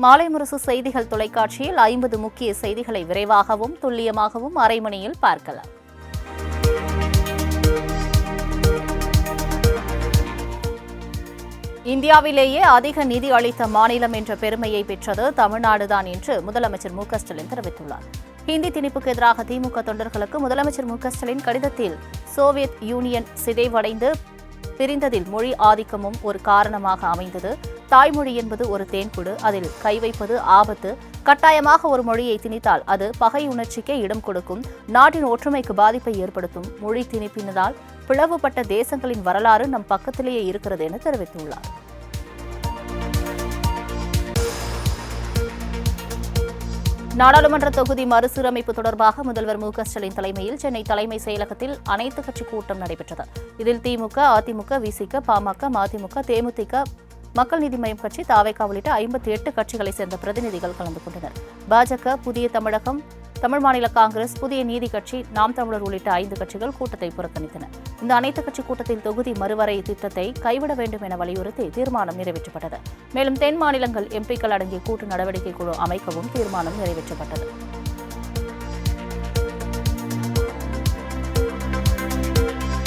மாலை முரசு செய்திகள் தொலைக்காட்சியில் 50 முக்கிய செய்திகளை விரைவாகவும் துல்லியமாகவும் அரை மணியில் பார்க்கலாம். இந்தியாவிலேயே அதிக நிதி அளித்த மாநிலம் என்ற பெருமையை பெற்றது தமிழ்நாடுதான் என்று முதலமைச்சர் மு க ஸ்டாலின் தெரிவித்துள்ளார். ஹிந்தி திணிப்புக்கு எதிராக திமுக தொண்டர்களுக்கு முதலமைச்சர் மு க ஸ்டாலின் கடிதத்தில் சோவியத் யூனியன் சிதைவடைந்து பிரிந்ததில் மொழி ஆதிக்கமும் ஒரு காரணமாக அமைந்தது. தாய்மொழி என்பது ஒரு தேன்குடு, அதில் கை வைப்பது ஆபத்து. கட்டாயமாக ஒரு மொழியை திணித்தால் அது பகை உணர்ச்சிக்கே இடம் கொடுக்கும், நாட்டின் ஒற்றுமைக்கு பாதிப்பை ஏற்படுத்தும். மொழி திணிப்பினதால் பிளவுபட்ட தேசங்களின் வரலாறு நம் பக்கத்திலேயே இருக்கிறது என தெரிவித்துள்ளார். நாடாளுமன்ற தொகுதி மறுசீரமைப்பு தொடர்பாக முதல்வர் மு க ஸ்டாலின் தலைமையில் சென்னை தலைமை செயலகத்தில் அனைத்துக் கட்சி கூட்டம் நடைபெற்றது. இதில் திமுக, அதிமுக, விசிக, பாமக, மதிமுக, தேமுதிக, மக்கள் நீதி மய்யம் கட்சி, தாவேகா உள்ளிட்ட 58 கட்சிகளைச் சேர்ந்த பிரதிநிதிகள் கலந்து கொண்டனர். பாஜக, புதிய தமிழகம், தமிழ் மாநில காங்கிரஸ், புதிய நீதி கட்சி, நாம் தமிழர் உள்ளிட்ட 5 கட்சிகள் கூட்டத்தை புறக்கணித்தன. இந்த அனைத்துக் கட்சி கூட்டத்தில் தொகுதி மறுவரை திட்டத்தை கைவிட வேண்டும் என வலியுறுத்தி தீர்மானம் நிறைவேற்றப்பட்டது. மேலும் தென் மாநிலங்கள் எம்பிக்கள் அடங்கிய கூட்டு நடவடிக்கை குழு அமைக்கவும் தீர்மானம் நிறைவேற்றப்பட்டது.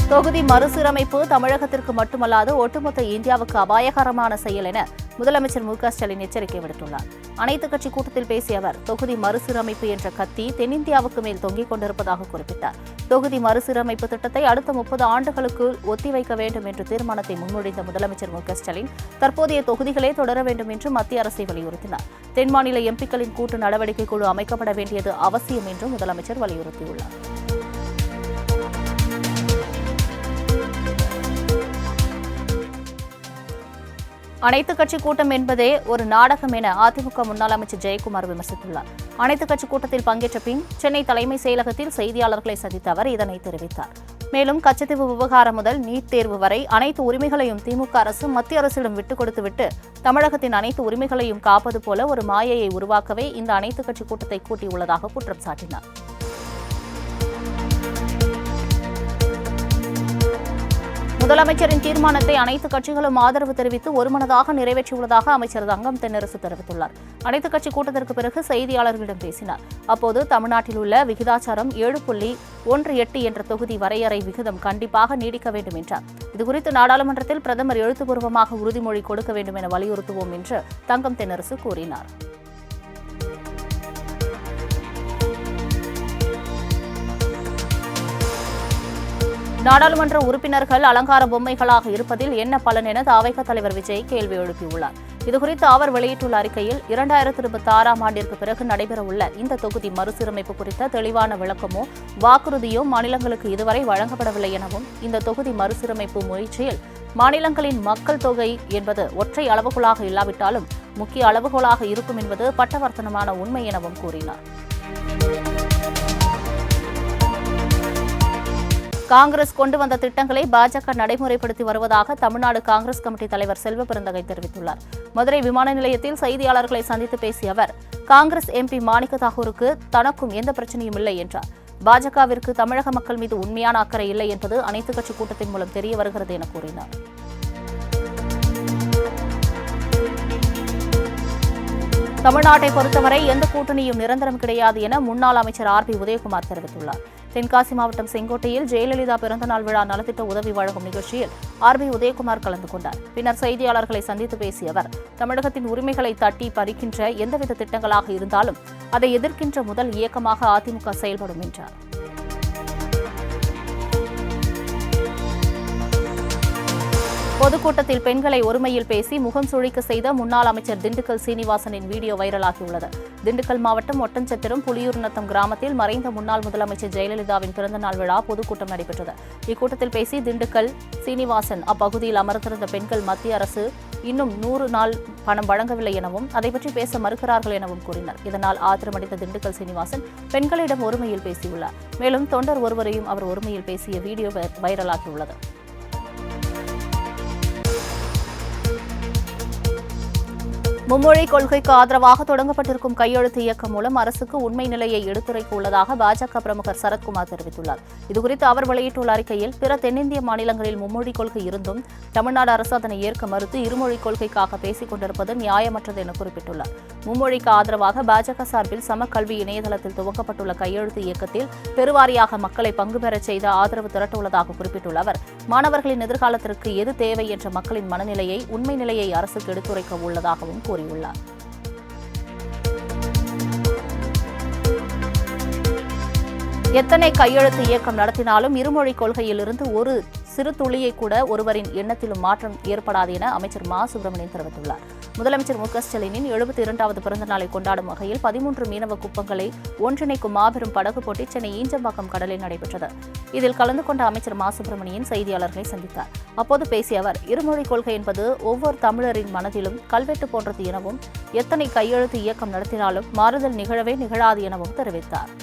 தொகுதி மறுசீரமைப்பு தமிழகத்திற்கு மட்டுமல்லாது ஒட்டுமொத்த இந்தியாவுக்கு அபாயகரமான செயல் என முதலமைச்சர் மு க ஸ்டாலின் எச்சரிக்கை விடுத்துள்ளார். அனைத்துக் கட்சி கூட்டத்தில் பேசிய அவர், தொகுதி மறுசீரமைப்பு என்ற கத்தி தென்னிந்தியாவுக்கு மேல் தொங்கிக் கொண்டிருப்பதாக குறிப்பிட்டார். தொகுதி மறுசீரமைப்பு திட்டத்தை அடுத்த 30 ஆண்டுகளுக்கு ஒத்திவைக்க வேண்டும் என்ற தீர்மானத்தை முன்மொழிந்த முதலமைச்சர் மு க ஸ்டாலின், தற்போதைய தொகுதிகளே தொடர வேண்டும் என்று மத்திய அரசை வலியுறுத்தினார். தென் மாநில எம்பிக்களின் கூட்டு நடவடிக்கை குழு அமைக்கப்பட வேண்டியது அவசியம் என்று முதலமைச்சர் வலியுறுத்தியுள்ளார். அனைத்துக் கட்சி கூட்டம் என்பதே ஒரு நாடகம் என அதிமுக முன்னாள் அமைச்சர் ஜெயக்குமார் விமர்சித்துள்ளார். அனைத்துக் கட்சி கூட்டத்தில் பங்கேற்ற பின் சென்னை தலைமை செயலகத்தில் செய்தியாளர்களை சந்தித்த அவர் இதனை தெரிவித்தார். மேலும் கச்சத்தீவு விவகாரம் முதல் நீட் தேர்வு வரை அனைத்து உரிமைகளையும் திமுக அரசு மத்திய அரசிடம் விட்டுக் கொடுத்துவிட்டு தமிழகத்தின் அனைத்து உரிமைகளையும் காப்பது போல ஒரு மாயையை உருவாக்கவே இந்த அனைத்துக் கட்சி கூட்டத்தை கூட்டியுள்ளதாக குற்றம் சாட்டினார். முதலமைச்சரின் தீர்மானத்தை அனைத்து கட்சிகளும் ஆதரவு தெரிவித்து ஒருமனதாக நிறைவேற்றியுள்ளதாக அமைச்சர் தங்கம் தென்னரசு தெரிவித்துள்ளார். அனைத்துக் கட்சி கூட்டத்திற்கு பிறகு செய்தியாளர்களிடம் பேசினார். அப்போது தமிழ்நாட்டில் உள்ள விகிதாச்சாரம் 7.18 என்ற தொகுதி வரையறை விகிதம் கண்டிப்பாக நீடிக்க வேண்டும் என்றார். இதுகுறித்து நாடாளுமன்றத்தில் பிரதமர் எழுத்துப்பூர்வமாக உறுதிமொழி கொடுக்க வேண்டும் என வலியுறுத்துவோம் என்று தங்கம் தென்னரசு கூறினார். நாடாளுமன்ற உறுப்பினர்கள் அலங்கார பொம்மைகளாக இருப்பதில் என்ன பலன் என தாவேகா தலைவர் விஜய் கேள்வி எழுப்பியுள்ளார். இதுகுறித்து அவர் வெளியிட்டுள்ள அறிக்கையில் 2026ஆம் ஆண்டிற்கு பிறகு நடைபெறவுள்ள இந்த தொகுதி மறுசீரமைப்பு குறித்த தெளிவான விளக்கமோ வாக்குறுதியோ மாநிலங்களுக்கு இதுவரை வழங்கப்படவில்லை எனவும், இந்த தொகுதி மறுசீரமைப்பு முயற்சியில் மாநிலங்களின் மக்கள் தொகை என்பது ஒற்றை அளவுகோலாக இல்லாவிட்டாலும் முக்கிய அளவுகோலாக இருக்கும் என்பது பட்டவர்த்தனமான உண்மை எனவும் கூறினார். காங்கிரஸ் கொண்டு வந்த திட்டங்களை பாஜக நடைமுறைப்படுத்தி வருவதாக தமிழ்நாடு காங்கிரஸ் கமிட்டி தலைவர் செல்வ பெருந்தகை தெரிவித்துள்ளார். மதுரை விமான நிலையத்தில் செய்தியாளர்களை சந்தித்து பேசிய அவர், காங்கிரஸ் எம்பி மாணிக்க தாகூருக்கு தனக்கும் எந்த பிரச்சனையும் இல்லை என்றார். பாஜகவிற்கு தமிழக மக்கள் மீது உண்மையான அக்கறை இல்லை என்பது அனைத்துக் கட்சி கூட்டத்தின் மூலம் தெரிய வருகிறது என கூறினார். தமிழ்நாட்டை பொறுத்தவரை எந்த கூட்டணியும் நிரந்தரம் கிடையாது என முன்னாள் அமைச்சர் ஆர்.பி. உதயகுமார் தெரிவித்துள்ளார். தென்காசி மாவட்டம் செங்கோட்டையில் ஜெயலலிதா பிறந்தநாள் விழா நலத்திட்ட உதவி வழங்கும் நிகழ்ச்சியில் ஆர்.பி. உதயகுமார் கலந்து கொண்டார். பின்னர் செய்தியாளர்களை சந்தித்து பேசிய அவர், தமிழகத்தின் உரிமைகளை தட்டி பறிக்கின்ற எந்தவித திட்டங்களாக இருந்தாலும் அதை எதிர்க்கின்ற முதல் இயக்கமாக அதிமுக செயல்படும் என்றார். பொதுக்கூட்டத்தில் பெண்களை ஒருமையில் பேசி முகம் சுழிக்க செய்த முன்னாள் அமைச்சர் திண்டுக்கல் சீனிவாசனின் வீடியோ வைரலாகியுள்ளது. திண்டுக்கல் மாவட்டம் ஒட்டன்சத்திரம் புலியூர்நத்தம் கிராமத்தில் மறைந்த முன்னாள் முதலமைச்சர் ஜெயலலிதாவின் பிறந்தநாள் விழா பொதுக்கூட்டம் நடைபெற்றது. இக்கூட்டத்தில் பேசி திண்டுக்கல் சீனிவாசன் அப்பகுதியில் அமர்ந்திருந்த பெண்கள் மத்திய அரசு இன்னும் 100 நாள் பணம் வழங்கவில்லை எனவும் அதை பற்றி பேச மறுக்கிறார்கள் எனவும் கூறினார். இதனால் ஆத்திரமடைந்த திண்டுக்கல் சீனிவாசன் பெண்களிடம் ஒருமையில் பேசியுள்ளார். மேலும் தொண்டர் ஒருவரையும் அவர் ஒருமையில் பேசிய வீடியோ வைரலாகியுள்ளது. மும்மொழி கொள்கைக்கு ஆதரவாக தொடங்கப்பட்டிருக்கும் கையெழுத்து இயக்கம் மூலம் அரசுக்கு உண்மை நிலையை எடுத்துரைக்க உள்ளதாக பாஜக பிரமுகர் சரத்குமார் தெரிவித்துள்ளார். இதுகுறித்து அவர் வெளியிட்டுள்ள அறிக்கையில், பிற தென்னிந்திய மாநிலங்களில் மும்மொழி கொள்கை இருந்தும் தமிழ்நாடு அரசு அதனை ஏற்க மறுத்து இருமொழி கொள்கைக்காக பேசிக் கொண்டிருப்பது நியாயமற்றது என குறிப்பிட்டுள்ளார். மும்மொழிக்கு ஆதரவாக பாஜக சார்பில் சமக்கல்வி இணையதளத்தில் துவக்கப்பட்டுள்ள கையெழுத்து இயக்கத்தில் பெருவாரியாக மக்களை பங்கு பெறச் செய்த ஆதரவு திரட்டவுள்ளதாக குறிப்பிட்டுள்ள அவர், மாணவர்களின் எதிர்காலத்திற்கு எது தேவை என்ற மக்களின் மனநிலையை, உண்மை நிலையை அரசுக்கு எடுத்துரைக்க உள்ளதாகவும் கூறியுள்ளார். எத்தனை கையெழுத்து இயக்கம் நடத்தினாலும் இருமொழி கொள்கையிலிருந்து ஒரு சிறு துளியை கூட ஒருவரின் எண்ணத்திலும் மாற்றம் ஏற்படாது என அமைச்சர் மா. சுப்பிரமணியன் தெரிவித்துள்ளார். முதலமைச்சர் மு.க.ஸ்டாலினின் 72வது பிறந்த நாளை கொண்டாடும் வகையில் 13 மீனவ குப்பங்களை ஒன்றிணைக்கும் மாபெரும் படகு போட்டி சென்னை ஈஞ்சம்பாக்கம் கடலில் நடைபெற்றது. இதில் கலந்து கொண்ட அமைச்சர் மா. சுப்பிரமணியன் செய்தியாளர்களை சந்தித்தார். அப்போது பேசிய அவர், இருமொழி கொள்கை என்பது ஒவ்வொரு தமிழரின் மனதிலும் கல்வெட்டு போன்றது எனவும், எத்தனை கையெழுத்து இயக்கம் நடத்தினாலும் மாறுதல் நிகழவே நிகழாது எனவும் தெரிவித்தார்.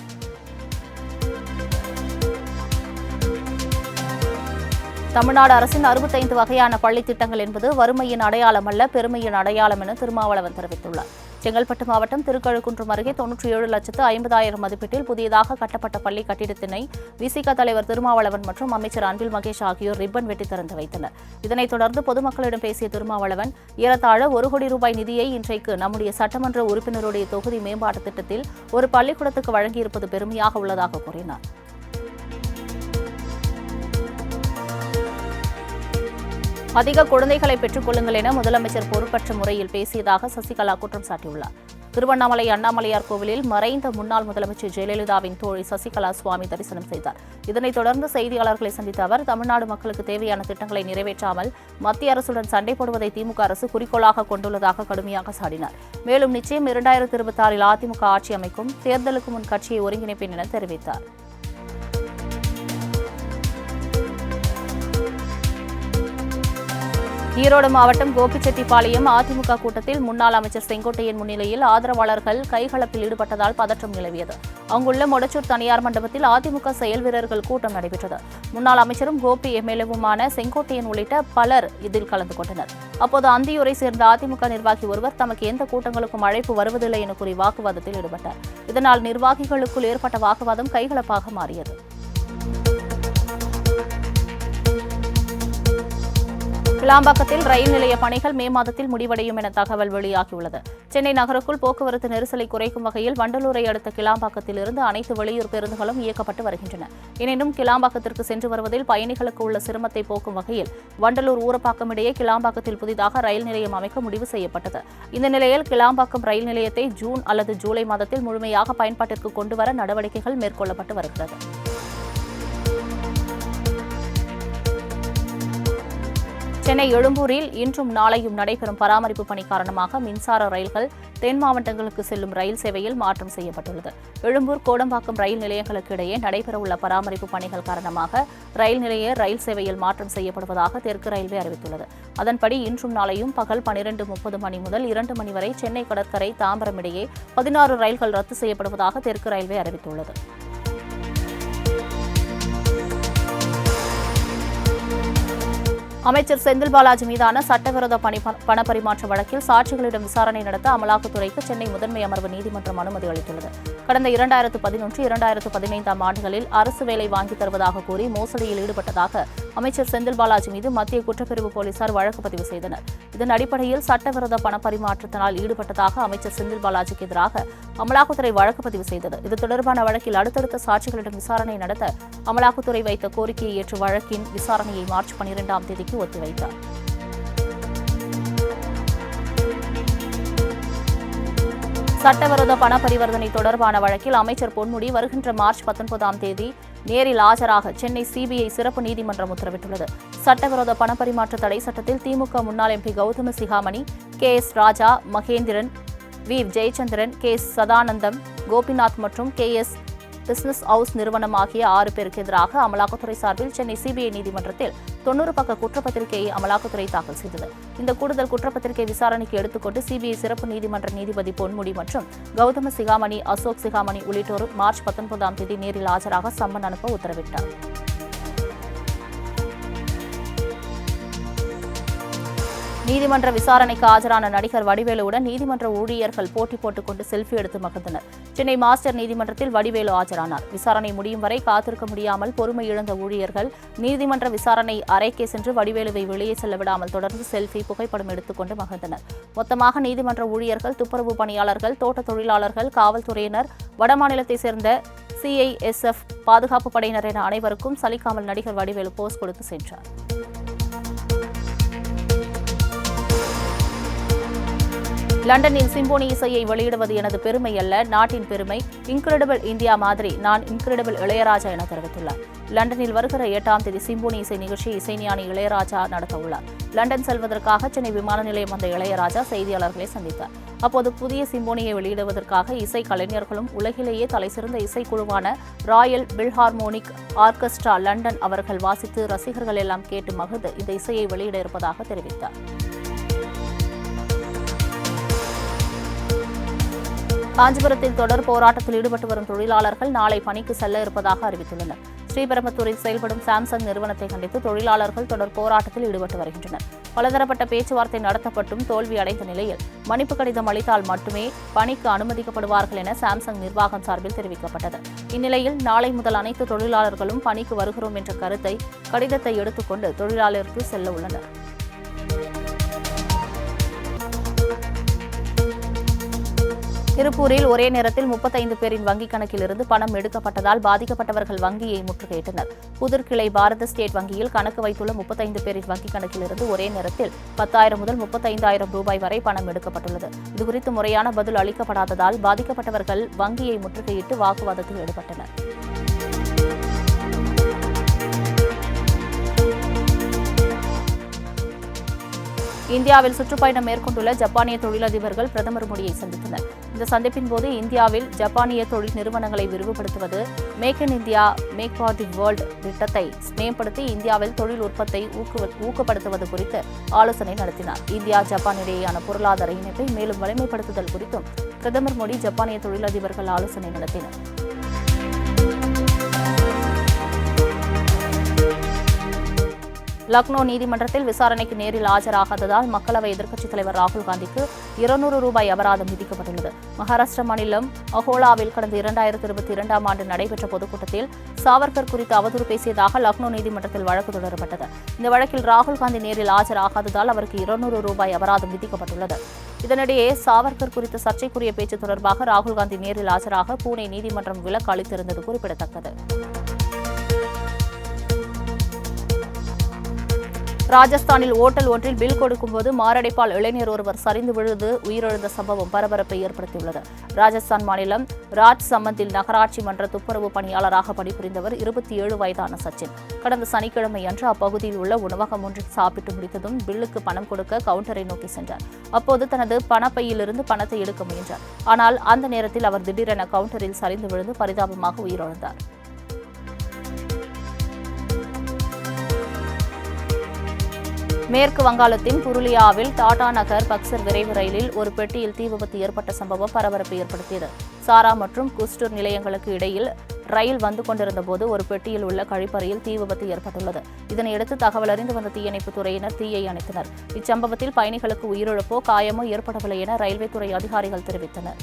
தமிழ்நாடு அரசின் 65 வகையான பள்ளித் திட்டங்கள் என்பது வறுமையின் அடையாளம் அல்ல, பெருமையின் அடையாளம் என திருமாவளவன் தெரிவித்துள்ளார். செங்கல்பட்டு மாவட்டம் திருக்கழுக்குன்றம் அருகே 97,50,000 மதிப்பீட்டில் புதியதாக கட்டப்பட்ட பள்ளி கட்டிடத்தினை விசிக தலைவர் திருமாவளவன் மற்றும் அமைச்சர் அன்பில் மகேஷ் ஆகியோர் ரிப்பன் வெட்டி திறந்து வைத்தனர். இதனைத் தொடர்ந்து பொதுமக்களிடம் பேசிய திருமாவளவன், ஏறத்தாழ 1 கோடி ரூபாய் நிதியை இன்றைக்கு நம்முடைய சட்டமன்ற உறுப்பினருடைய தொகுதி மேம்பாட்டு திட்டத்தில் ஒரு பள்ளிக்கூடத்துக்கு வழங்கியிருப்பது பெருமையாக உள்ளதாக கூறினார். அதிக குழந்தைகளை பெற்றுக் கொள்ளுங்கள் என முதலமைச்சர் பொறுப்பற்ற முறையில் பேசியதாக சசிகலா குற்றம் சாட்டியுள்ளார். திருவண்ணாமலை அண்ணாமலையார் கோவிலில் மறைந்த முன்னாள் முதலமைச்சர் ஜெயலலிதாவின் தோழி சசிகலா சுவாமி தரிசனம் செய்தார். இதனைத் தொடர்ந்து செய்தியாளர்களை சந்தித்த அவர், தமிழ்நாடு மக்களுக்கு தேவையான திட்டங்களை நிறைவேற்றாமல் மத்திய அரசுடன் சண்டை போடுவதை திமுக அரசு குறிக்கோளாக கொண்டுள்ளதாக கடுமையாக சாடினார். மேலும் நிச்சயம் 2026 அதிமுக ஆட்சி அமைக்கும், தேர்தலுக்கு முன் கட்சியை ஒருங்கிணைப்பேன் என தெரிவித்தார். ஈரோடு மாவட்டம் கோபிச்செட்டிப்பாளையம் அதிமுக கூட்டத்தில் முன்னாள் அமைச்சர் செங்கோட்டையன் முன்னிலையில் ஆதரவாளர்கள் கைகலப்பில் ஈடுபட்டதால் பதற்றம் நிலவியது. அங்குள்ள மொடச்சூர் தனியார் மண்டபத்தில் அதிமுக செயல் வீரர்கள் கூட்டம் நடைபெற்றது. முன்னாள் அமைச்சரும் கோபி எம்எல்ஏவுமான செங்கோட்டையன் உள்ளிட்ட பலர் இதில் கலந்து கொண்டனர். அப்போது அந்தியூரை சேர்ந்த அதிமுக நிர்வாகி ஒருவர் தமக்கு எந்த கூட்டங்களுக்கும் அழைப்பு வருவதில்லை என கூறி வாக்குவாதத்தில் ஈடுபட்டார். இதனால் நிர்வாகிகளுக்குள் ஏற்பட்ட வாக்குவாதம் கைகலப்பாக மாறியது. கிளாம்பாக்கத்தில் ரயில் நிலைய பணிகள் மே மாதத்தில் முடிவடையும் என தகவல் வெளியாகியுள்ளது. சென்னை நகருக்குள் போக்குவரத்து நெரிசலை குறைக்கும் வகையில் வண்டலூரை அடுத்த கிளாம்பாக்கத்தில் இருந்து அனைத்து வெளியூர் பேருந்துகளும் இயக்கப்பட்டு வருகின்றன. எனினும் கிளாம்பாக்கத்திற்கு சென்று வருவதில் பயணிகளுக்கு உள்ள சிரமத்தை போக்கும் வகையில் வண்டலூர் ஊரப்பாக்கம் இடையே கிளாம்பாக்கத்தில் புதிதாக ரயில் நிலையம் அமைக்க முடிவு செய்யப்பட்டது. இந்த நிலையில் கிளாம்பாக்கம் ரயில் நிலையத்தை ஜூன் அல்லது ஜூலை மாதத்தில் முழுமையாக பயன்பாட்டிற்கு கொண்டுவர நடவடிக்கைகள் மேற்கொள்ளப்பட்டு வருகிறது. சென்னை எழும்பூரில் இன்றும் நாளையும் நடைபெறும் பராமரிப்பு பணி காரணமாக மின்சார ரயில்கள் தென் மாவட்டங்களுக்கு செல்லும் ரயில் சேவையில் மாற்றம் செய்யப்பட்டுள்ளது. எழும்பூர் கோடம்பாக்கம் ரயில் நிலையங்களுக்கு இடையே நடைபெறவுள்ள பராமரிப்பு பணிகள் காரணமாக ரயில் நிலைய ரயில் சேவையில் மாற்றம் செய்யப்படுவதாக தெற்கு ரயில்வே அறிவித்துள்ளது. அதன்படி இன்றும் நாளையும் பகல் 12:30 மணி முதல் 2 மணி வரை சென்னை கடற்கரை தாம்பரம் இடையே 16 ரயில்கள் ரத்து செய்யப்படுவதாக தெற்கு ரயில்வே அறிவித்துள்ளது. அமைச்சர் செந்தில் பாலாஜி மீதான சட்டவிரோத பணப்பரிமாற்ற வழக்கில் சாட்சிகளிடம் விசாரணை நடத்த அமலாக்கத்துறைக்கு சென்னை முதன்மை அமர்வு நீதிமன்றம் அனுமதி அளித்துள்ளது. கடந்த 2011, 2015 ஆண்டுகளில் அரசு வேலை வாங்கித் தருவதாக கூறி மோசடியில் ஈடுபட்டதாக அமைச்சர் செந்தில் பாலாஜி மீது மத்திய குற்றப்பிரிவு போலீசார் வழக்கு பதிவு செய்தனர். இதன் அடிப்படையில் சட்டவிரோத பணப்பரிமாற்றத்தினால் ஈடுபட்டதாக அமைச்சர் செந்தில் பாலாஜிக்கு எதிராக அமலாக்கத்துறை வழக்கு பதிவு செய்தது. இது தொடர்பான வழக்கில் அடுத்தடுத்த சாட்சிகளிடம் விசாரணை நடத்த அமலாக்கத்துறை வைத்த கோரிக்கையை ஏற்று வழக்கின் விசாரணையை மார்ச் 12ஆம் தேதிக்கு ஒத்திவைத்தார். சட்டவிரோத பண பரிவர்த்தனை தொடர்பான வழக்கில் அமைச்சர் பொன்முடி வருகின்ற மார்ச் 19ஆம் தேதி நேரில் ஆஜராக சென்னை சிபிஐ சிறப்பு நீதிமன்றம் உத்தரவிட்டுள்ளது. சட்டவிரோத பணப்பரிமாற்ற தடை சட்டத்தில் திமுக முன்னாள் MP Gautham Sigamani, KS Raja, Mahendran, V. Jayachandran, KS Sadanandam, Gopinath மற்றும் KS பிசினஸ் ஹவுஸ் நிறுவனம் ஆகிய 6 பேருக்கு எதிராக அமலாக்கத்துறை சார்பில் சென்னை சிபிஐ நீதிமன்றத்தில் 90 பக்க குற்றப்பத்திரிகையை அமலாக்கத்துறை தாக்கல் செய்தது. இந்த கூடுதல் குற்றப்பத்திரிகை விசாரணைக்கு எடுத்துக்கொண்டு சிபிஐ சிறப்பு நீதிமன்ற நீதிபதி பொன்முடி மற்றும் கௌதம சிகாமணி, அசோக் சிகாமணி உள்ளிட்டோர் மார்ச் 19ஆம் தேதி நேரில் ஆஜராக சம்மன் அனுப்ப உத்தரவிட்டார். நீதிமன்ற விசாரணைக்கு ஆஜரான நடிகர் வடிவேலுவுடன் நீதிமன்ற ஊழியர்கள் போட்டி போட்டுக் கொண்டு செல்ஃபி எடுத்து மகிழ்ந்தனர். சென்னை மாஸ்டர் நீதிமன்றத்தில் வடிவேலு ஆஜரானார். விசாரணை முடியும் வரை காத்திருக்க முடியாமல் பொறுமை இழந்த ஊழியர்கள் நீதிமன்ற விசாரணை அறைக்கே சென்று வடிவேலுவை வெளியே செல்ல விடாமல் தொடர்ந்து செல்ஃபி, புகைப்படம் எடுத்துக் கொண்டு மகிழ்ந்தனர். மொத்தமாக நீதிமன்ற ஊழியர்கள், துப்புரவு பணியாளர்கள், தோட்ட தொழிலாளர்கள், காவல்துறையினர், வடமாநிலத்தைச் சேர்ந்த CISF பாதுகாப்பு படையினர் என அனைவருக்கும் சலிக்காமல் நடிகர் வடிவேலு போஸ் கொடுத்து சென்றார். லண்டனில் சிம்போனி இசையை வெளியிடுவது எனது பெருமை அல்ல, நாட்டின் பெருமை. இன்கிரெடிபிள் இந்தியா மாதிரி நான் இன்கிரெடிபிள் இளையராஜா என தெரிவித்துள்ளார். லண்டனில் வருகிற 8ஆம் தேதி சிம்போனி இசை நிகழ்ச்சியை இசைஞானி இளையராஜா நடத்த உள்ளார். லண்டன் செல்வதற்காக சென்னை விமான நிலையம் வந்த இளையராஜா செய்தியாளர்களை சந்தித்தார். அப்போது புதிய சிம்போனியை வெளியிடுவதற்காக இசை கலைஞர்களும் உலகிலேயே தலைசிறந்த இசைக்குழுவான ராயல் பில்ஹார்மோனிக் ஆர்கெஸ்ட்ரா லண்டன் அவர்கள் வாசித்து ரசிகர்கள் எல்லாம் கேட்டு மகிழ்ந்து இந்த இசையை வெளியிட இருப்பதாக தெரிவித்தார். காஞ்சிபுரத்தில் தொடர் போராட்டத்தில் ஈடுபட்டு வரும் தொழிலாளர்கள் நாளை பணிக்கு செல்ல இருப்பதாக அறிவித்துள்ளனர். ஸ்ரீபெரும்புத்தூரில் செயல்படும் சாம்சங் நிறுவனத்தை கண்டித்து தொழிலாளர்கள் தொடர் போராட்டத்தில் ஈடுபட்டு வருகின்றனர். பலதரப்பட்ட பேச்சுவார்த்தை நடத்தப்பட்டும் தோல்வி அடைந்த நிலையில் மன்னிப்பு கடிதம் அளித்தால் மட்டுமே பணிக்கு அனுமதிக்கப்படுவார்கள் என சாம்சங் நிர்வாகம் சார்பில் தெரிவிக்கப்பட்டது. இந்நிலையில் நாளை முதல் அனைத்து தொழிலாளர்களும் பணிக்கு வருகிறோம் என்ற கடிதத்தை எடுத்துக்கொண்டு தொழிலாளருக்கு செல்ல உள்ளனர். திருப்பூரில் ஒரே நேரத்தில் 35 பேரின் வங்கிக் கணக்கிலிருந்து பணம் எடுக்கப்பட்டதால் பாதிக்கப்பட்டவர்கள் வங்கியை முற்றுகையிட்டனர். புதுர்கிளை பாரத ஸ்டேட் வங்கியில் கணக்கு வைத்துள்ள 35 பேரின் வங்கிக் கணக்கிலிருந்து ஒரே நேரத்தில் 10,000 முதல் 35,000 ரூபாய் வரை பணம் எடுக்கப்பட்டுள்ளது. இதுகுறித்து முறையான பதில் அளிக்கப்படாததால் பாதிக்கப்பட்டவர்கள் வங்கியை முற்றுகையிட்டு வாக்குவாதத்தில் ஈடுபட்டனர். இந்தியாவில் சுற்றுப்பயணம் மேற்கொண்டுள்ள ஜப்பானிய தொழிலதிபர்கள் பிரதமர் மோடியை சந்தித்தனர். இந்த சந்திப்பின் போது இந்தியாவில் ஜப்பானிய தொழில் நிறுவனங்களை விரிவுபடுத்துவது, make in India make for the world திட்டத்தை மேம்படுத்தி இந்தியாவில் தொழில் உற்பத்தியை ஊக்கப்படுத்துவது குறித்து ஆலோசனை நடத்தினார். இந்தியா, ஜப்பான் இடையேயான பொருளாதார இணைப்பை மேலும் வலிமைப்படுத்துதல் குறித்தும் பிரதமர் மோடி ஜப்பானிய தொழிலதிபர்கள் ஆலோசனை நடத்தினர். லக்னோ நீதிமன்றத்தில் விசாரணைக்கு நேரில் ஆஜராகாததால் மக்களவை எதிர்க்கட்சித் தலைவர் ராகுல் காந்திக்கு 200 ரூபாய் அபராதம் விதிக்கப்பட்டுள்ளது. மகாராஷ்டிரா மாநிலம் அகோலாவில் கடந்த 2022ஆம் ஆண்டு நடைபெற்ற பொதுக்கூட்டத்தில் சாவர்கர் குறித்து அவதூறு பேசியதாக லக்னோ நீதிமன்றத்தில் வழக்கு தொடரப்பட்டது. இந்த வழக்கில் ராகுல் காந்தி நேரில் ஆஜராகாததால் அவருக்கு 200 ரூபாய் அபராதம் விதிக்கப்பட்டுள்ளது. இதனிடையே சாவர்கர் குறித்த சர்ச்சைக்குரிய பேச்சு தொடர்பாக ராகுல் காந்தி நேரில் ஆஜராக புனே நீதிமன்றம் விலக்கு அளித்திருந்தது குறிப்பிடத்தக்கது. ராஜஸ்தானில் ஓட்டல் ஒன்றில் பில் கொடுக்கும்போது மாரடைப்பால் இளைஞர் ஒருவர் சரிந்து விழுந்து உயிரிழந்த சம்பவம் பரபரப்பை ஏற்படுத்தியுள்ளது. ராஜஸ்தான் மாநிலம் ராஜ்சமந்தில் நகராட்சி மன்ற துப்புரவு பணியாளராக பணிபுரிந்தவர் 27 வயதான சச்சின் கடந்த சனிக்கிழமை அன்று அப்பகுதியில் உள்ள உணவகம் ஒன்றில் சாப்பிட்டு முடித்ததும் பில்லுக்கு பணம் கொடுக்க கவுண்டரை நோக்கி சென்றார். அப்போது தனது பணப்பையிலிருந்து பணத்தை எடுக்க முயன்றார். ஆனால் அந்த நேரத்தில் அவர் திடீரென கவுண்டரில் சரிந்து விழுந்து பரிதாபமாக உயிரிழந்தார். மேற்கு வங்காளத்தின் புருலியாவில் டாடா நகர் பக்சர் விரைவு ரயிலில் ஒரு பெட்டியில் தீ விபத்து ஏற்பட்ட சம்பவம் பரபரப்பை ஏற்படுத்தியது. சாரா மற்றும் குஸ்டூர் நிலையங்களுக்கு இடையில் ரயில் வந்து கொண்டிருந்த போது ஒரு பெட்டியில் உள்ள கழிப்பறையில் தீ விபத்து ஏற்பட்டுள்ளது. இதனையடுத்து தகவல் அறிந்து வந்த தீயணைப்புத் துறையினர் தீயை அணைத்தனர். இச்சம்பவத்தில் பயணிகளுக்கு உயிரிழப்போ காயமோ ஏற்படவில்லை என ரயில்வே துறை அதிகாரிகள் தெரிவித்தனர்.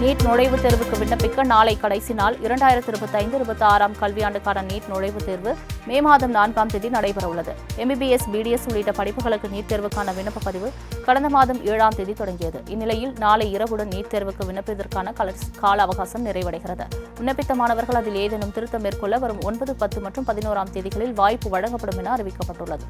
நீட் நுழைவுத் தேர்வுக்கு விண்ணப்பிக்க நாளை கடைசி நாள். 2025-26 கல்வியாண்டுக்கான நீட் நுழைவுத் தேர்வு மே மாதம் 4ஆம் தேதி நடைபெறவுள்ளது. MBBS, BDS உள்ளிட்ட படிப்புகளுக்கு நீட் தேர்வுக்கான விண்ணப்ப பதிவு கடந்த மாதம் 7ஆம் தேதி தொடங்கியது. இந்நிலையில் நாளை இரவுடன் நீட் தேர்வுக்கு விண்ணப்பிப்பதற்கான கால அவகாசம் நிறைவடைகிறது. விண்ணப்பித்த மாணவர்கள் அதில் ஏதேனும் திருத்தம் மேற்கொள்ள வரும் 9, 10 மற்றும் 11ஆம் தேதிகளில் வாய்ப்பு வழங்கப்படும் என அறிவிக்கப்பட்டுள்ளது.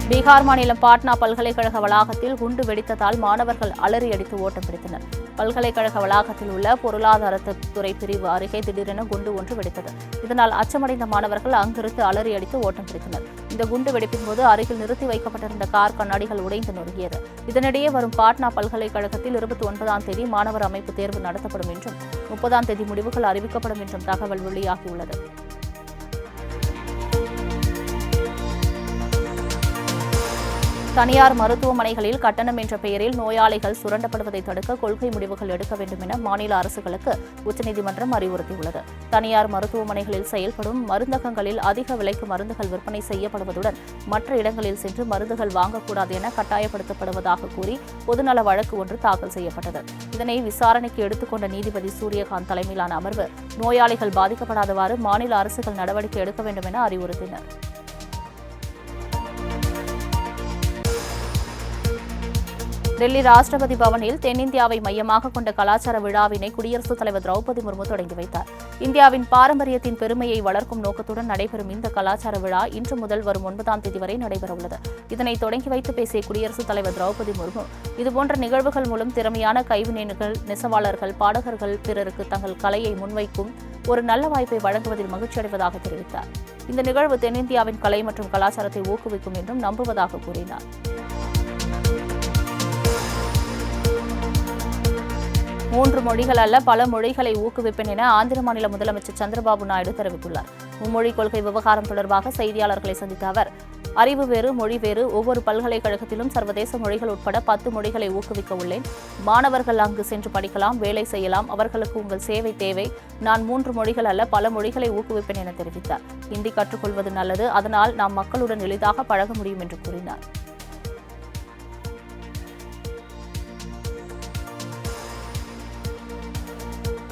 பீகார் மாநிலம் பாட்னா பல்கலைக்கழக வளாகத்தில் குண்டு வெடித்ததால் மாணவர்கள் அலறி அடித்து ஓட்டம் பிடித்தனர். பல்கலைக்கழக வளாகத்தில் உள்ள பொருளாதாரத்துறை பிரிவு அருகே திடீரென குண்டு ஒன்று வெடித்தது. இதனால் அச்சமடைந்த மாணவர்கள் அங்கிருந்து அலறி அடித்து ஓட்டம் பிடித்தனர். இந்த குண்டு வெடிப்பின் போது அருகில் நிறுத்தி வைக்கப்பட்டிருந்த கார் கண்ணாடிகள் உடைந்து நொறுங்கியது. இதனிடையே வரும் பாட்னா பல்கலைக்கழகத்தில் 29ஆம் தேதி மாணவர் அமைப்பு தேர்வு நடத்தப்படும் என்றும் 30ஆம் தேதி முடிவுகள் அறிவிக்கப்படும் என்றும் தகவல் வெளியாகியுள்ளது. தனியார் மருத்துவமனைகளில் கட்டணம் என்ற பெயரில் நோயாளிகள் சுரண்டப்படுவதை தடுக்க கொள்கை முடிவுகள் எடுக்க வேண்டும் என மாநில அரசுகளுக்கு உச்சநீதிமன்றம் அறிவுறுத்தியுள்ளது. தனியார் மருத்துவமனைகளில் செயல்படும் மருந்தகங்களில் அதிக விலைக்கு மருந்துகள் விற்பனை செய்யப்படுவதுடன் மற்ற இடங்களில் சென்று மருந்துகள் வாங்கக்கூடாது என கட்டாயப்படுத்தப்படுவதாக கூறி பொதுநல வழக்கு ஒன்று தாக்கல் செய்யப்பட்டது. இதனை விசாரணைக்கு எடுத்துக்கொண்ட நீதிபதி சூரியகாந்த் தலைமையிலான அமர்வு நோயாளிகள் பாதிக்கப்படாதவாறு மாநில அரசுகள் நடவடிக்கை எடுக்க வேண்டும் என அறிவுறுத்தினர். டெல்லி ராஷ்டிரபதி பவனில் தென்னிந்தியாவை மையமாக கொண்ட கலாச்சார விழாவினை குடியரசுத் தலைவர் திரௌபதி முர்மு தொடங்கி வைத்தார். இந்தியாவின் பாரம்பரியத்தின் பெருமையை வளர்க்கும் நோக்கத்துடன் நடைபெறும் இந்த கலாச்சார விழா இன்று முதல் வரும் 9ஆம் தேதி வரை நடைபெறவுள்ளது. இதனை தொடங்கி வைத்து பேசிய குடியரசுத் தலைவர் திரௌபதி முர்மு, இதுபோன்ற நிகழ்வுகள் மூலம் திறமையான கைவினைஞர்கள், நெசவாளர்கள், பாடகர்கள் பிறருக்கு தங்கள் கலையை முன்வைக்கும் ஒரு நல்ல வாய்ப்பை வழங்குவதில் மகிழ்ச்சியடைவதாக தெரிவித்தார். இந்த நிகழ்வு தென்னிந்தியாவின் கலை மற்றும் கலாச்சாரத்தை ஊக்குவிக்கும் என்றும் நம்புவதாக கூறினார். 3 மொழிகள் அல்ல பல மொழிகளை ஊக்குவிப்பேன் என ஆந்திர மாநில முதலமைச்சர் சந்திரபாபு நாயுடு தெரிவித்துள்ளார். மும்மொழிக் கொள்கை விவகாரம் தொடர்பாக செய்தியாளர்களை சந்தித்த அவர், அறிவு வேறு, மொழி வேறு, ஒவ்வொரு பல்கலைக்கழகத்திலும் சர்வதேச மொழிகள் உட்பட 10 மொழிகளை ஊக்குவிக்க உள்ளேன். மாணவர்கள் அங்கு சென்று படிக்கலாம், வேலை செய்யலாம், அவர்களுக்கு உங்கள் சேவை தேவை. நான் 3 மொழிகள் அல்ல பல மொழிகளை ஊக்குவிப்பேன் என தெரிவித்தார். ஹிந்தி கற்றுக்கொள்வது நல்லது, அதனால் நாம் மக்களுடன் எளிதாக பழக முடியும் என்று கூறினார்.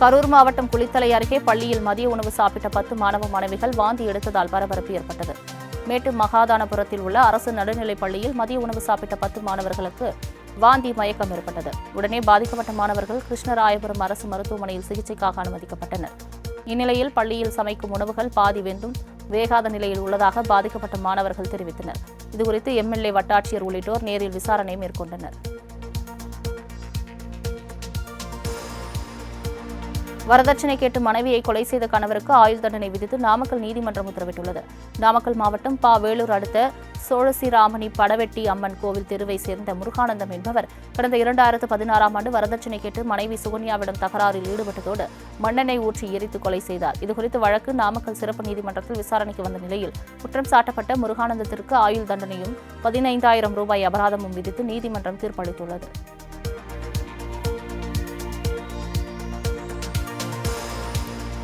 கரூர் மாவட்டம் குளித்தலை அருகே பள்ளியில் மதிய உணவு சாப்பிட்ட 10 மாணவ மாணவிகள் வாந்தி எடுத்ததால் பரபரப்பு ஏற்பட்டது. மேட்டு மகாதானபுரத்தில் உள்ள அரசு நடுநிலைப் பள்ளியில் மதிய உணவு சாப்பிட்ட 10 மாணவர்களுக்கு வாந்தி மயக்கம் ஏற்பட்டது. உடனே பாதிக்கப்பட்ட மாணவர்கள் கிருஷ்ணராயபுரம் அரசு மருத்துவமனையில் சிகிச்சைக்காக அனுமதிக்கப்பட்டனர். இந்நிலையில் பள்ளியில் சமைக்கும் உணவுகள் பாதி வெந்தும் வேகாத நிலையில் உள்ளதாக பாதிக்கப்பட்ட மாணவர்கள் தெரிவித்தனர். இதுகுறித்து எம்எல்ஏ, வட்டாட்சியர் உள்ளிட்டோர் நேரில் விசாரணை மேற்கொண்டனர். வரதட்சணை கேட்டு மனைவியை கொலை செய்த கணவருக்கு ஆயுள் தண்டனை விதித்து நாமக்கல் நீதிமன்றம் உத்தரவிட்டுள்ளது. நாமக்கல் மாவட்டம் வேலூர் அடுத்த சோழசிராமணி படவெட்டி அம்மன் கோவில் தெருவை சேர்ந்த முருகானந்தம் என்பவர் கடந்த 2016ஆம் ஆண்டு வரதட்சணை கேட்டு மனைவி சுகன்யாவிடம் தகராறில் ஈடுபட்டதோடு மண்ணெண்ணெய் ஊற்றி எரித்து கொலை செய்தார். இதுகுறித்து வழக்கு நாமக்கல் சிறப்பு நீதிமன்றத்தில் விசாரணைக்கு வந்த நிலையில் குற்றம் சாட்டப்பட்ட முருகானந்தத்திற்கு ஆயுள் தண்டனையும் 15,000 ரூபாய் அபராதமும் விதித்து நீதிமன்றம் தீர்ப்பளித்துள்ளது.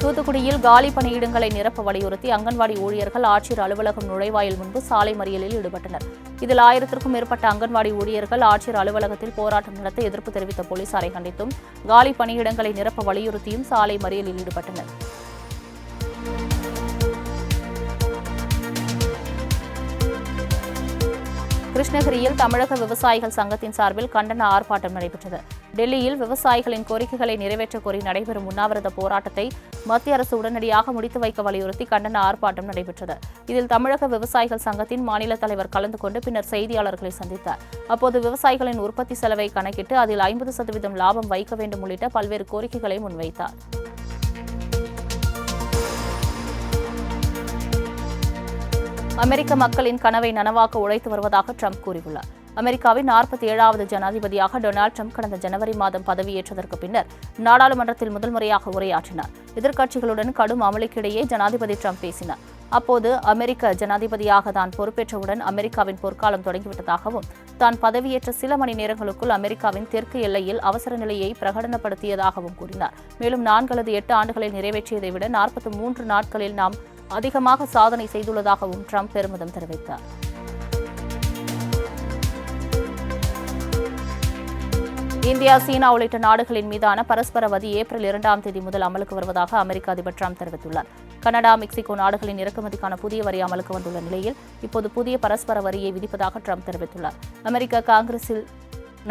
தூத்துக்குடியில் காலி பணியிடங்களை நிரப்ப வலியுறுத்தி அங்கன்வாடி ஊழியர்கள் ஆட்சியர் அலுவலகம் நுழைவாயில் முன்பு சாலை மறியலில் ஈடுபட்டனர். இதில் 1000க்கும் மேற்பட்ட அங்கன்வாடி ஊழியர்கள் ஆட்சியர் அலுவலகத்தில் போராட்டம் நடத்த எதிர்ப்பு தெரிவித்த போலீசாரை கண்டித்தும் காலி பணியிடங்களை நிரப்ப வலியுறுத்தியும் சாலை மறியலில் ஈடுபட்டனர். கிருஷ்ணகிரியில் தமிழக விவசாயிகள் சங்கத்தின் சார்பில் கண்டன ஆர்ப்பாட்டம் நடைபெற்றது. டெல்லியில் விவசாயிகளின் கோரிக்கைகளை நிறைவேற்றக் கோரி நடைபெறும் உண்ணாவிரத போராட்டத்தை மத்திய அரசு உடனடியாக முடித்து வைக்க வலியுறுத்தி கண்டன ஆர்ப்பாட்டம் நடைபெற்றது. இதில் தமிழக விவசாயிகள் சங்கத்தின் மாநில தலைவர் கலந்து கொண்டு பின்னர் செய்தியாளர்களை சந்தித்தார். அப்போது விவசாயிகளின் உற்பத்தி செலவை கணக்கிட்டு அதில் 50% லாபம் வைக்க வேண்டும் உள்ளிட்ட பல்வேறு கோரிக்கைகளை முன்வைத்தார். அமெரிக்க மக்களின் கனவை நனவாக்க உழைத்து வருவதாக ட்ரம்ப் கூறியுள்ளார். அமெரிக்காவின் 47வது ஜனாதிபதியாக டொனால்டு ட்ரம்ப் கடந்த ஜனவரி மாதம் பதவியேற்றதற்கு பின்னர் நாடாளுமன்றத்தில் முதல் முறையாக உரையாற்றினார். எதிர்க்கட்சிகளுடன் கடும் அமளிக்கிடையே ஜனாதிபதி ட்ரம்ப் பேசினார். அப்போது அமெரிக்க ஜனாதிபதியாக தான் பொறுப்பேற்றவுடன் அமெரிக்காவின் பொற்காலம் தொடங்கிவிட்டதாகவும் தான் பதவியேற்ற சில மணி நேரங்களுக்குள் அமெரிக்காவின் தெற்கு எல்லையில் அவசர நிலையை பிரகடனப்படுத்தியதாகவும் கூறினார். மேலும் 4 அல்லது 8 ஆண்டுகளில் நிறைவேற்றியதை விட 43 நாட்களில் நாம் அதிகமாக சாதனை செய்துள்ளதாகவும் ட்ரம்ப் பெருமிதம் தெரிவித்தார். இந்தியா, சீனா உள்ளிட்ட நாடுகளின் மீதான பரஸ்பர வரி ஏப்ரல் 2ஆம் தேதி முதல் அமலுக்கு வருவதாக அமெரிக்க அதிபர் ட்ரம்ப் தெரிவித்துள்ளார். கனடா, மெக்சிகோ நாடுகளின் இறக்குமதிக்கான புதிய வரி அமலுக்கு வந்துள்ள நிலையில் இப்போது புதிய பரஸ்பர வரியை விதிப்பதாக ட்ரம்ப் தெரிவித்துள்ளார். அமெரிக்க காங்கிரஸில்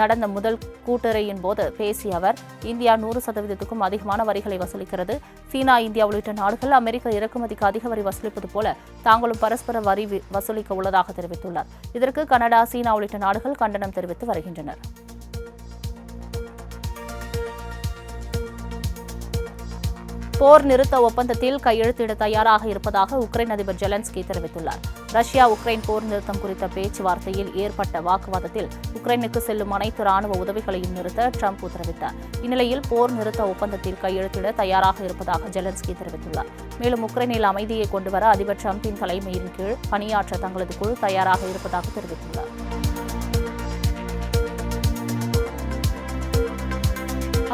நடந்த முதல் கூட்டறையின் போது பேசிய அவர், இந்தியா 100%க்கும் அதிகமான வரிகளை வசூலிக்கிறது. சீனா, இந்தியா உள்ளிட்ட நாடுகள் அமெரிக்க இறக்குமதிக்கு அதிக வரி வசூலிப்பது போல தாங்களும் பரஸ்பர வரி வசூலிக்க உள்ளதாக தெரிவித்துள்ளார். இதற்கு கனடா, சீனா உள்ளிட்ட நாடுகள் கண்டனம் தெரிவித்து வருகின்றனர். போர் நிறுத்த ஒப்பந்தத்தில் கையெழுத்திட தயாராக இருப்பதாக உக்ரைன் அதிபர் ஜெலன்ஸ்கி தெரிவித்துள்ளார். ரஷ்யா உக்ரைன் போர் நிறுத்தம் குறித்த பேச்சுவார்த்தையில் ஏற்பட்ட வாக்குவாதத்தில் உக்ரைனுக்கு செல்லும் அனைத்து ராணுவ உதவிகளையும் நிறுத்த ட்ரம்ப் உத்தரவிட்டார். இந்நிலையில் போர் நிறுத்த ஒப்பந்தத்தில் கையெழுத்திட தயாராக இருப்பதாக ஜெலன்ஸ்கி தெரிவித்துள்ளார். மேலும் உக்ரைனில் அமைதியை கொண்டுவர அதிபர் ட்ரம்பின் தலைமையின் கீழ் பணியாற்ற தங்களது குழு தயாராக இருப்பதாக தெரிவித்துள்ளார்.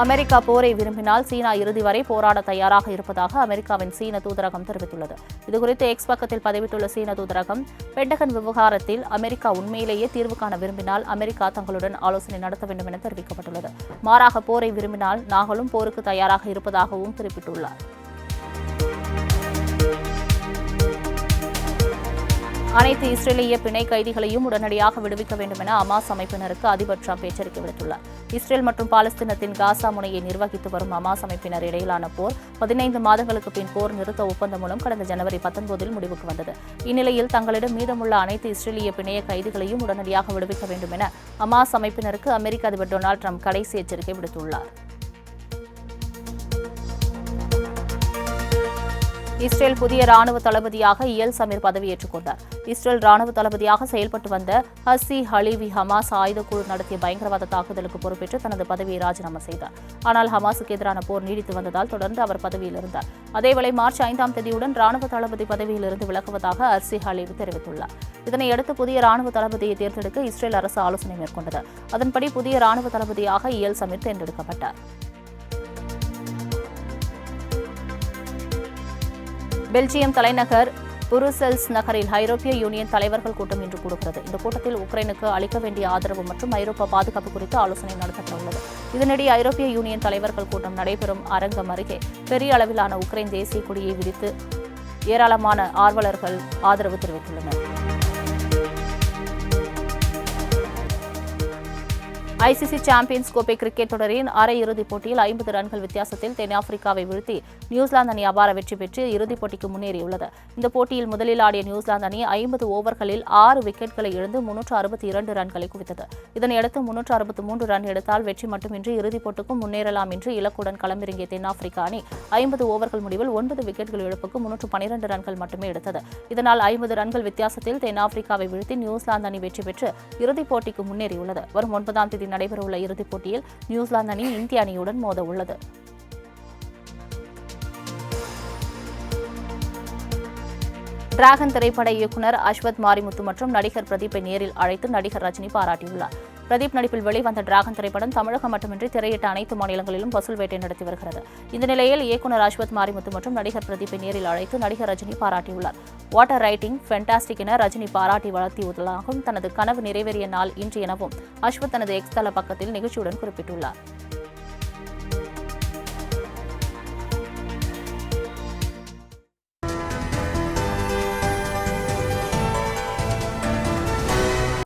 அமெரிக்கா போரை விரும்பினால் சீனா இறுதி வரை போராட தயாராக இருப்பதாக அமெரிக்காவின் சீன தூதரகம் தெரிவித்துள்ளது. இதுகுறித்து எக்ஸ் பக்கத்தில் பதிவிட்டுள்ள சீன தூதரகம், பென்டகன் விவகாரத்தில் அமெரிக்கா உண்மையிலேயே தீர்வு காண விரும்பினால் அமெரிக்கா தங்களுடன் ஆலோசனை நடத்த வேண்டும் என தெரிவிக்கப்பட்டுள்ளது. மாறாக போரை விரும்பினால் நாங்களும் போருக்கு தயாராக இருப்பதாகவும் குறிப்பிட்டுள்ளார். அனைத்து இஸ்ரேலிய பிணை கைதிகளையும் உடனடியாக விடுவிக்க வேண்டும் என ஹமாஸ் அமைப்பினருக்கு அதிபர் டிரம்ப் எச்சரிக்கை விடுத்துள்ளார். இஸ்ரேல் மற்றும் பாலஸ்தீனத்தின் காசா முனையை நிர்வகித்து வரும் ஹமாஸ் அமைப்பினர் இடையிலான போர் 15 மாதங்களுக்கு பின் போர் நிறுத்த ஒப்பந்தம் மூலம் கடந்த ஜனவரி 19 முடிவுக்கு வந்தது. இந்நிலையில் தங்களிடம் மீதமுள்ள அனைத்து இஸ்ரேலிய பிணைய கைதிகளையும் உடனடியாக விடுவிக்க வேண்டும் என ஹமாஸ் அமைப்பினருக்கு அமெரிக்க அதிபர் டொனால்டு டிரம்ப் கடைசி எச்சரிக்கை விடுத்துள்ளார். இஸ்ரேல் புதிய ராணுவ தளபதியாக இயல் சமீர் பதவியேற்றுக் கொண்டார். இஸ்ரேல் ராணுவ தளபதியாக செயல்பட்டு வந்த ஹஸ்ஸி ஹலீவி ஹமாஸ் ஆயுதக்குழு நடத்திய பயங்கரவாத தாக்குதலுக்கு பொறுப்பேற்று தனது பதவியை ராஜினாமா செய்தார். ஆனால் ஹமாஸுக்கு எதிரான போர் நீடித்து வந்ததால் தொடர்ந்து அவர் பதவியில் இருந்தார். அதேவேளை மார்ச் 5ஆம் தேதியுடன் ராணுவ தளபதி பதவியிலிருந்து விலகுவதாக ஹஸ்ஸி ஹலீவி தெரிவித்துள்ளார். இதனையடுத்து புதிய ராணுவ தளபதியை தேர்ந்தெடுக்க இஸ்ரேல் அரசு ஆலோசனை மேற்கொண்டது. அதன்படி புதிய ராணுவ தளபதியாக இயல் சமீர் தேர்ந்தெடுக்கப்பட்டார். பெல்ஜியம் தலைநகர் புருசெல்ஸ் நகரில் ஐரோப்பிய யூனியன் தலைவர்கள் கூட்டம் இன்று கூடுகிறது. இந்த கூட்டத்தில் உக்ரைனுக்கு அளிக்க வேண்டிய ஆதரவு மற்றும் ஐரோப்பா பாதுகாப்பு குறித்து ஆலோசனை நடத்தப்பட உள்ளது. இதனிடையே ஐரோப்பிய யூனியன் தலைவர்கள் கூட்டம் நடைபெறும் அரங்கம் அருகே பெரிய அளவிலான உக்ரைன் தேசிய கொடியை விரித்து ஏராளமான ஆர்வலர்கள் ஆதரவு தெரிவித்துள்ளனர். ஐசிசி சாம்பியன்ஸ் கோப்பை கிரிக்கெட் தொடரின் அரையிறுதிப் போட்டியில் 50 ரன்கள் வித்தியாசத்தில் தென்னாப்பிரிக்காவை வீழ்த்தி நியூசிலாந்து அணி அபார வெற்றி பெற்று இறுதிப் போட்டிக்கு முன்னேறியுள்ளது. இந்த போட்டியில் முதலில் ஆடிய நியூசிலாந்து அணி 50 ஓவர்களில் 6 விக்கெட்களை இழந்து 362 ரன்களை குவித்தது. இதனையடுத்து 363 ரன் எடுத்தால் வெற்றி மட்டுமின்றி இறுதிப் போட்டிக்கும் முன்னேறலாம் என்று இலக்குடன் களமிறங்கிய தென்னாப்பிரிக்கா அணி 50 ஓவர்கள் முடிவில் 9 விக்கெட்கள் இழப்புக்கு 312 ரன்கள் மட்டுமே எடுத்தது. இதனால் 50 ரன்கள் வித்தியாசத்தில் தென்னாப்பிரிக்காவை வீழ்த்தி நியூசிலாந்து அணி வெற்றி பெற்று இறுதிப் போட்டிக்கு முன்னேறியுள்ளது. வரும் 9ஆம் தேதி நடைபெறவுள்ள இறுதிப் போட்டியில் நியூசிலாந்து அணி இந்திய அணியுடன் மோத உள்ளது. டிராகன் திரைப்பட இயக்குநர் அஸ்வத் மாரிமுத்து மற்றும் நடிகர் பிரதீப்பை நேரில் அழைத்து நடிகர் ரஜினி பாராட்டியுள்ளார். பிரதீப் நடிப்பில் வெளிவந்த டிராகன் திரைப்படம் தமிழகம் மட்டுமின்றி திரையிட்ட அனைத்து மாநிலங்களிலும் வசூல் வேட்டை நடத்தி வருகிறது. இந்த நிலையில் இயக்குநர் அஸ்வத் மாரிமுத்து மற்றும் நடிகர் பிரதீப்பை நேரில் அழைத்து நடிகர் ரஜினி பாராட்டியுள்ளார். வாட்டர் ரைட்டிங் ஃபென்டாஸ்டிக் என ரஜினி பாராட்டி வளர்த்தியுள்ளதாகவும் தனது கனவு நிறைவேறிய நாள் இன்று எனவும் அஸ்வத் தனது எக்ஸ் தள பக்கத்தில் நிகழ்ச்சியுடன் குறிப்பிட்டுள்ளார்.